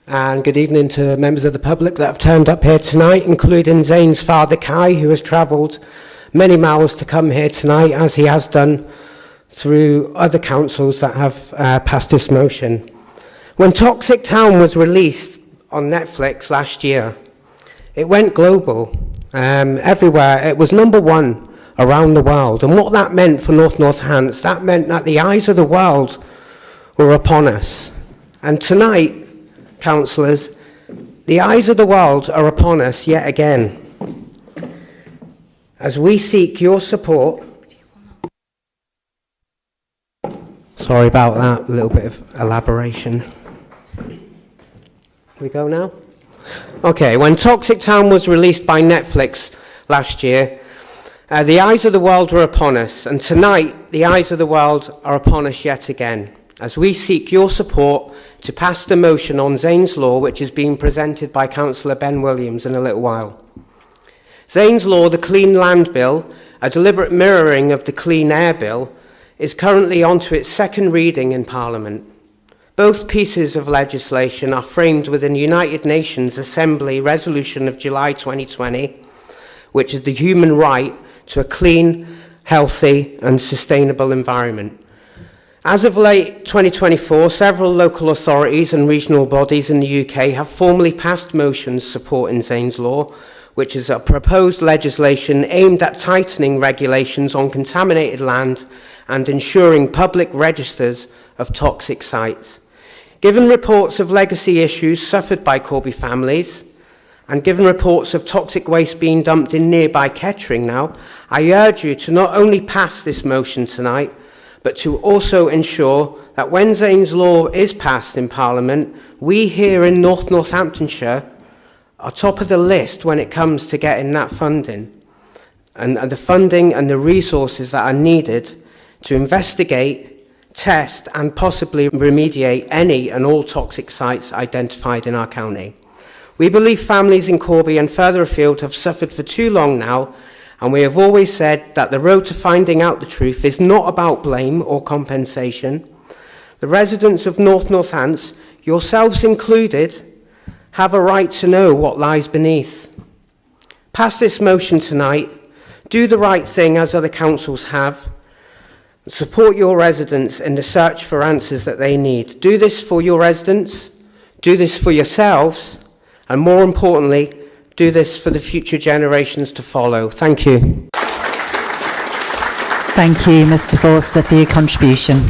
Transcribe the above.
And good evening to members of the public that have turned up here tonight, including Zane's father, Kai, who has travelled many miles to come here tonight, as he has done through other councils that have passed this motion. When Toxic Town was released on Netflix last year, it went global, everywhere. It was #1 around the world. And what that meant for North Northants, that meant that the eyes of the world were upon us. And tonight, councillors, the eyes of the world are upon us yet again, as we seek your support. Sorry about that, a little bit of elaboration. We go now? Okay, when Toxic Town was released by Netflix last year, the eyes of the world were upon us, and tonight the eyes of the world are upon us yet again, as we seek your support to pass the motion on Zane's Law, which is being presented by Councillor Ben Williams in a little while. Zane's Law, the Clean Land Bill, a deliberate mirroring of the Clean Air Bill, is currently on to its second reading in Parliament. Both pieces of legislation are framed within the United Nations Assembly Resolution of July 2020, which is the human right to a clean, healthy and sustainable environment. As of late 2024, several local authorities and regional bodies in the UK have formally passed motions supporting Zane's Law, which is a proposed legislation aimed at tightening regulations on contaminated land and ensuring public registers of toxic sites. Given reports of legacy issues suffered by Corby families, and given reports of toxic waste being dumped in nearby Kettering now, I urge you to not only pass this motion tonight, but to also ensure that when Zane's Law is passed in Parliament, we here in North Northamptonshire are top of the list when it comes to getting that funding, and the funding and the resources that are needed to investigate, test and possibly remediate any and all toxic sites identified in our county. We believe families in Corby and further afield have suffered for too long now, and we have always said that the road to finding out the truth is not about blame or compensation. The residents of North Northants, yourselves included, have a right to know what lies beneath. Pass this motion tonight, do the right thing as other councils have, support your residents in the search for answers that they need. Do this for your residents, do this for yourselves, and more importantly, do this for the future generations to follow. Thank you. Thank you, Mr. Forster, for your contribution.